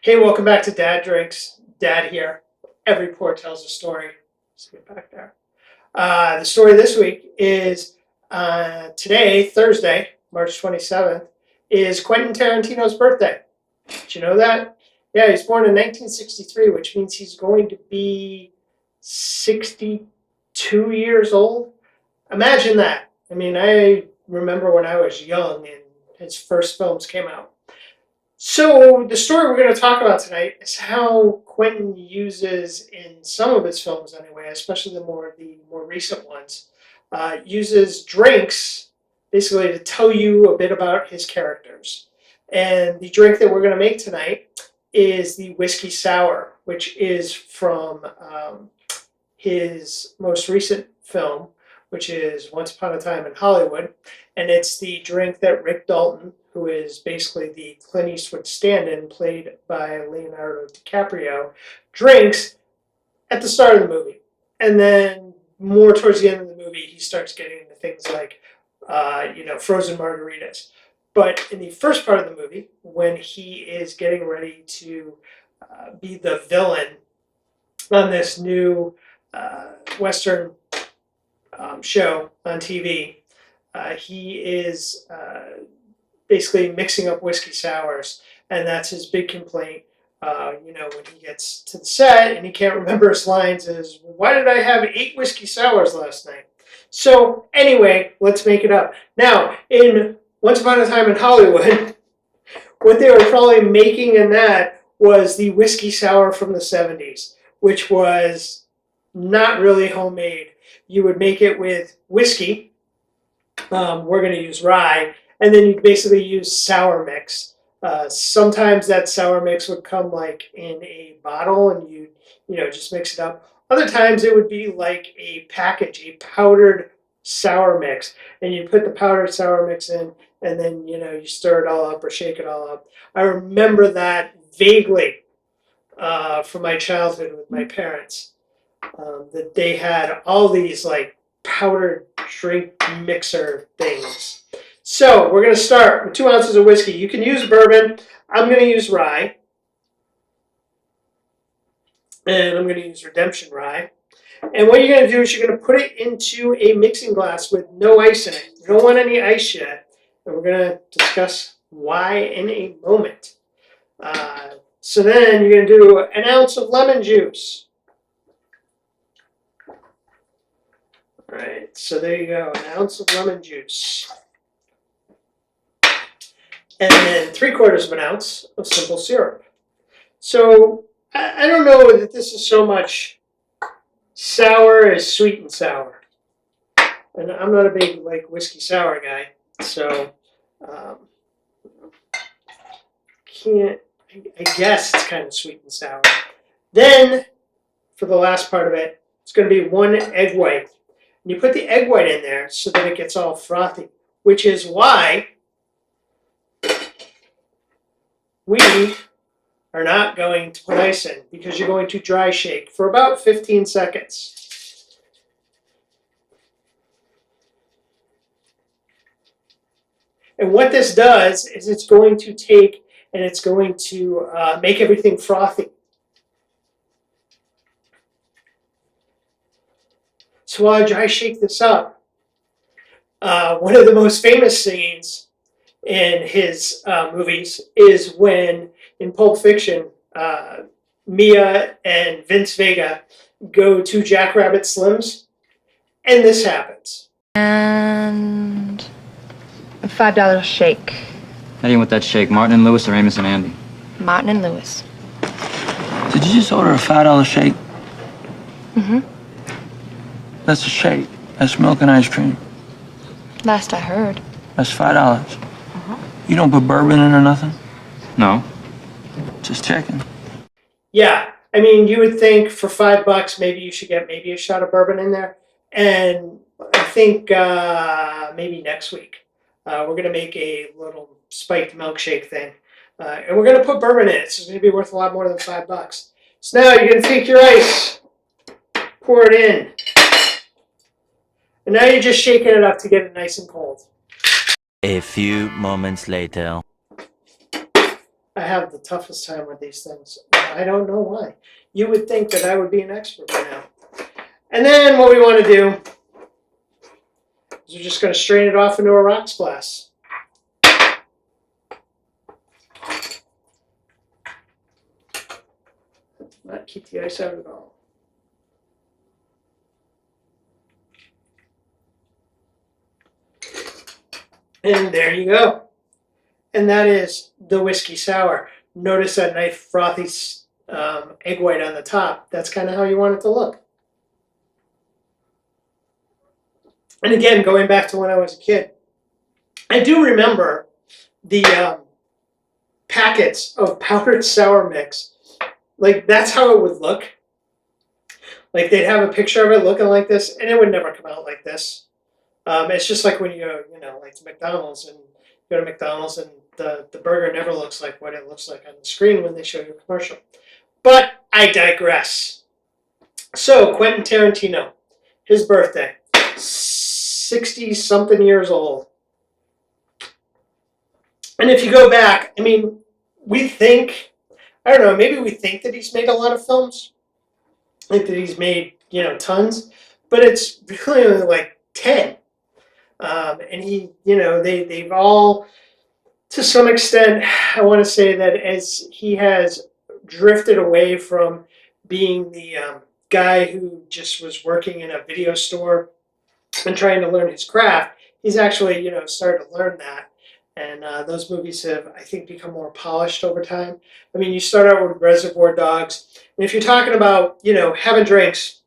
Hey, welcome back to Dad Drinks. Dad here. Every pour tells a story. Let's get back there. The story this week is today, Thursday, March 27th, is Quentin Tarantino's birthday. Did you know that? Yeah, he's born in 1963, which means he's going to be 62 years old. Imagine that. I mean, I remember when I was young and his first films came out. So the story we're going to talk about tonight is how Quentin uses, in some of his films anyway, especially the more recent ones, uses drinks basically to tell you a bit about his characters. And the drink that we're going to make tonight is the whiskey sour, which is from his most recent film, which is Once Upon a Time in Hollywood. And it's the drink that Rick Dalton, who is basically the Clint Eastwood stand-in, played by Leonardo DiCaprio, drinks at the start of the movie. And then more towards the end of the movie, he starts getting into things like, frozen margaritas. But in the first part of the movie, when he is getting ready to be the villain on this new Western show on TV, he is basically mixing up whiskey sours, and that's his big complaint. When he gets to the set and he can't remember his lines, is why did I have 8 whiskey sours last night? So anyway, let's make it up. Now, in Once Upon a Time in Hollywood, what they were probably making in that was the whiskey sour from the 70s, which was not really homemade. You would make it with whiskey. We're going to use rye. And then you basically use sour mix. Sometimes that sour mix would come like in a bottle and you just mix it up. Other times it would be like a package, a powdered sour mix. And you put the powdered sour mix in and then, you stir it all up or shake it all up. I remember that vaguely from my childhood with my parents, that they had all these like powdered drink mixer things. So we're going to start with 2 ounces of whiskey. You can use bourbon. I'm going to use rye. And I'm going to use Redemption rye. And what you're going to do is you're going to put it into a mixing glass with no ice in it. You don't want any ice yet. And we're going to discuss why in a moment. So then you're going to do an ounce of lemon juice. All right, so there you go, an ounce of lemon juice. And then 3/4 of an ounce of simple syrup. So I don't know that this is so much sour as sweet and sour. And I'm not a big whiskey sour guy, so I guess it's kind of sweet and sour. Then for the last part of it, it's going to be 1 egg white. And you put the egg white in there so that it gets all frothy, which is why we are not going to put ice in, because you're going to dry shake for about 15 seconds. And what this does is it's going to take and it's going to make everything frothy. So while I dry shake this up, one of the most famous scenes in his movies is when, in Pulp Fiction, Mia and Vince Vega go to Jackrabbit Slim's, and this happens. And a $5 shake. How do you want that shake? Martin and Lewis or Amos and Andy? Martin and Lewis. Did you just order a $5 shake? Mm-hmm. That's a shake. That's milk and ice cream. Last I heard. That's $5. You don't put bourbon in or nothing? No. Just checking. Yeah, I mean, you would think for $5 maybe you should get maybe a shot of bourbon in there. And I think maybe next week we're going to make a little spiked milkshake thing. And we're going to put bourbon in it, so it's going to be worth a lot more than $5. So now you're going to take your ice, pour it in. And now you're just shaking it up to get it nice and cold. A few moments later. I have the toughest time with these things. I don't know why. You would think that I would be an expert by now. And then what we want to do is we're just going to strain it off into a rocks glass. Not keep the ice out at all. And there you go. And that is the whiskey sour. Notice that nice frothy egg white on the top. That's kind of how you want it to look. And again, going back to when I was a kid, I do remember the packets of powdered sour mix. Like, that's how it would look. Like, they'd have a picture of it looking like this, and it would never come out like this. It's just like when you go, like to McDonald's, and you go to McDonald's, and the burger never looks like what it looks like on the screen when they show you a commercial. But I digress. So, Quentin Tarantino, his birthday, 60-something years old. And if you go back, I mean, we think, I don't know, maybe we think that he's made a lot of films, like that he's made, tons, but it's really only like 10. And he, they've all, to some extent, I want to say that as he has drifted away from being the guy who just was working in a video store and trying to learn his craft, he's actually, started to learn that. And those movies have, I think, become more polished over time. I mean, you start out with Reservoir Dogs, and if you're talking about, having drinks,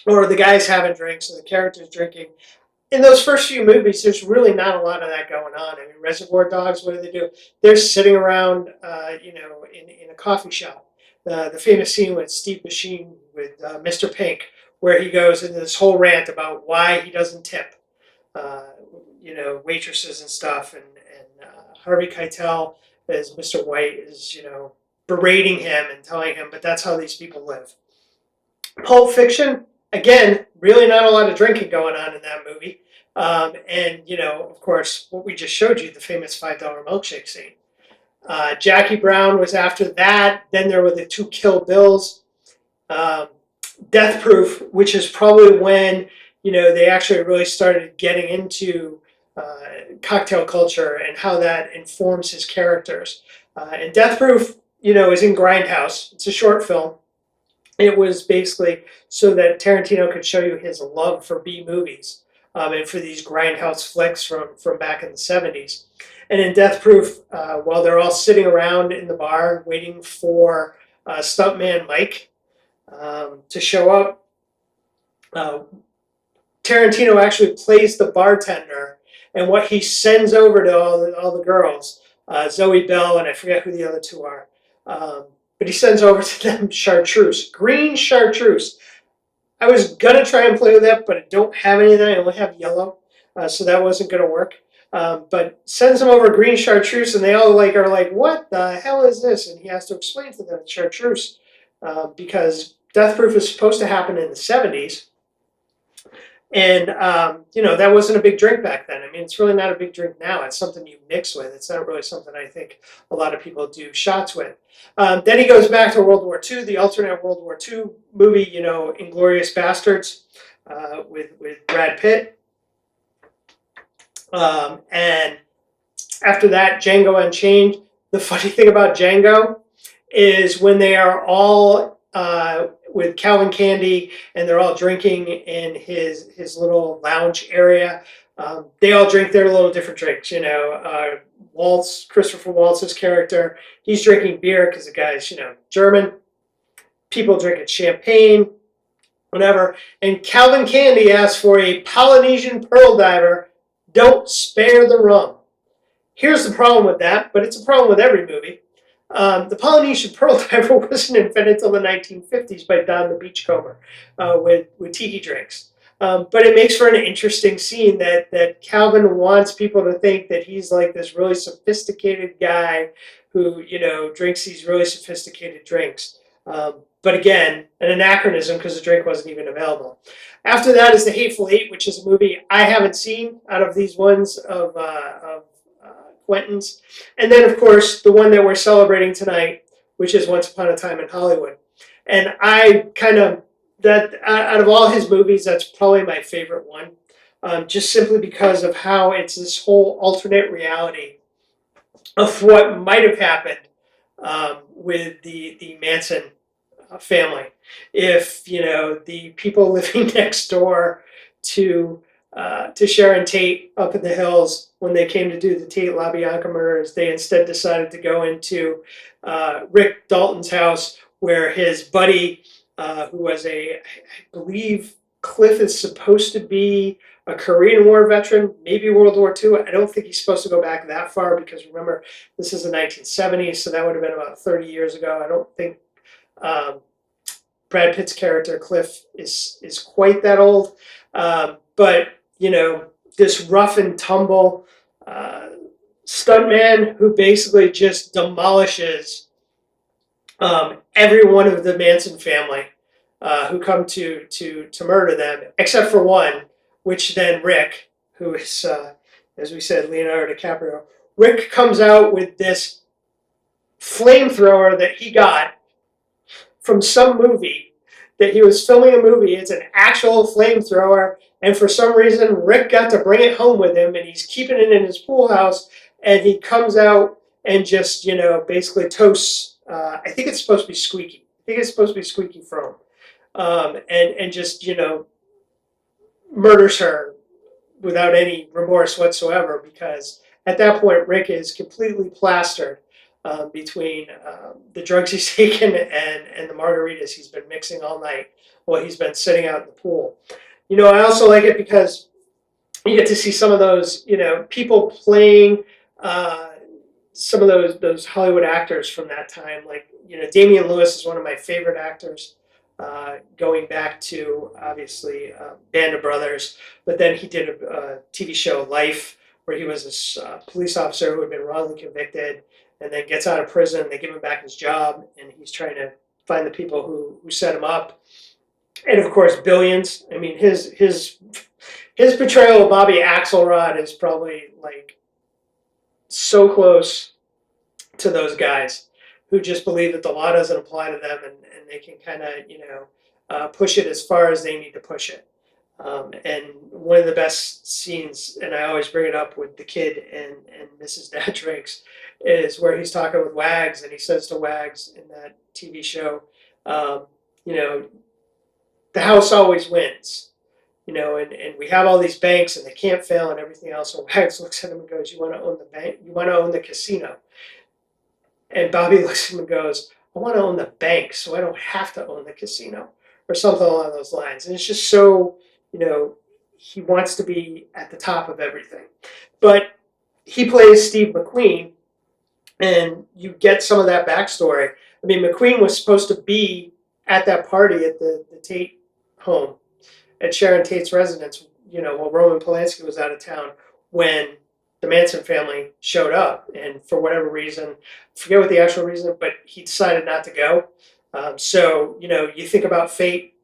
or the guys having drinks, or the characters drinking, in those first few movies, there's really not a lot of that going on. I mean, Reservoir Dogs, what do they do? They're sitting around, in a coffee shop. The famous scene with Steve Machine with Mr. Pink, where he goes into this whole rant about why he doesn't tip, waitresses and stuff, and Harvey Keitel as Mr. White is, berating him and telling him, but that's how these people live. Pulp Fiction, again, really not a lot of drinking going on in that movie. And, of course, what we just showed you, the famous $5 milkshake scene. Jackie Brown was after that. Then there were the 2 Kill Bills. Death Proof, which is probably when, they actually really started getting into cocktail culture and how that informs his characters. And Death Proof, is in Grindhouse. It's a short film. It was basically so that Tarantino could show you his love for B movies and for these grindhouse flicks from back in the 70s. And in Death Proof, while they're all sitting around in the bar waiting for stuntman Mike to show up, Tarantino actually plays the bartender, and what he sends over to all the girls, Zoe Bell, and I forget who the other 2 are, but he sends over to them chartreuse, green chartreuse. I was going to try and play with that, but I don't have any of that. I only have yellow, so that wasn't going to work. But sends them over green chartreuse, and they all are like, what the hell is this? And he has to explain to them chartreuse because Death Proof is supposed to happen in the 70s. And, that wasn't a big drink back then. I mean, it's really not a big drink now. It's something you mix with. It's not really something I think a lot of people do shots with. Then he goes back to World War II, the alternate World War II movie, Inglourious Bastards with Brad Pitt. And after that, Django Unchained. The funny thing about Django is when they are all with Calvin Candy and they're all drinking in his little lounge area, they all drink their little different drinks. Waltz, Christopher Waltz's character, he's drinking beer because the guy's, German. People drinking champagne, whatever. And Calvin Candy asks for a Polynesian pearl diver. Don't spare the rum. Here's the problem with that, but it's a problem with every movie. The Polynesian pearl diver wasn't invented until the 1950s by Don the Beachcomber with tiki drinks. But it makes for an interesting scene that Calvin wants people to think that he's like this really sophisticated guy who, drinks these really sophisticated drinks. But again, an anachronism because the drink wasn't even available. After that is The Hateful Eight, which is a movie I haven't seen out of these ones of Quentin's. And then, of course, the one that we're celebrating tonight, which is Once Upon a Time in Hollywood. And I kind of, that out of all his movies, that's probably my favorite one, just simply because of how it's this whole alternate reality of what might have happened with the Manson family. If, the people living next door to Sharon Tate up in the hills, when they came to do the Tate LaBianca murders, they instead decided to go into Rick Dalton's house, where his buddy, who was I believe Cliff is supposed to be a Korean War veteran, maybe World War II. I don't think he's supposed to go back that far, because remember, this is the 1970s, so that would have been about 30 years ago. I don't think Brad Pitt's character, Cliff, is quite that old. But, this rough and tumble stuntman who basically just demolishes every one of the Manson family who come to murder them, except for one, which then Rick, who is, as we said, Leonardo DiCaprio, Rick comes out with this flamethrower that he got from some movie, that he was filming a movie. It's an actual flamethrower, and for some reason, Rick got to bring it home with him, and he's keeping it in his pool house, and he comes out and just, basically toasts, I think it's supposed to be squeaky. I think it's supposed to be squeaky foam. And just, murders her without any remorse whatsoever, because at that point, Rick is completely plastered between the drugs he's taken and the margaritas he's been mixing all night while he's been sitting out in the pool. I also like it because you get to see some of those, people playing some of those Hollywood actors from that time. Like, Damian Lewis is one of my favorite actors, going back to, obviously, Band of Brothers. But then he did a TV show, Life, where he was this police officer who had been wrongly convicted and then gets out of prison. They give him back his job, and he's trying to find the people who set him up. And, of course, Billions. I mean, his portrayal of Bobby Axelrod is probably, so close to those guys who just believe that the law doesn't apply to them, and they can kind of, push it as far as they need to push it. And one of the best scenes, and I always bring it up with the kid and Mrs. Dad Drinks, is where he's talking with Wags, and he says to Wags in that TV show, the house always wins, and we have all these banks and they can't fail and everything else. And Wags looks at him and goes, "You want to own the bank? You want to own the casino?" And Bobby looks at him and goes, "I want to own the bank so I don't have to own the casino," or something along those lines. And it's just so, he wants to be at the top of everything. But he plays Steve McQueen, and you get some of that backstory. I mean, McQueen was supposed to be at that party at the Tate home, at Sharon Tate's residence, while Roman Polanski was out of town, when the Manson family showed up. And for whatever reason, I forget what the actual reason, but he decided not to go. So, you think about fate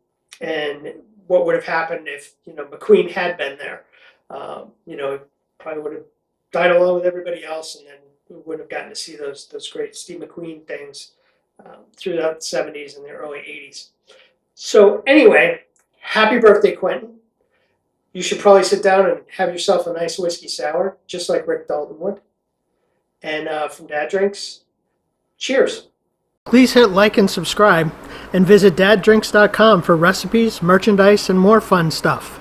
and what would have happened if, McQueen had been there. Probably would have died along with everybody else, and then we wouldn't have gotten to see those great Steve McQueen things throughout the 70s and the early 80s. So anyway, happy birthday, Quentin. You should probably sit down and have yourself a nice whiskey sour, just like Rick Dalton would. And from Dad Drinks, cheers. Please hit like and subscribe, and visit daddrinks.com for recipes, merchandise, and more fun stuff.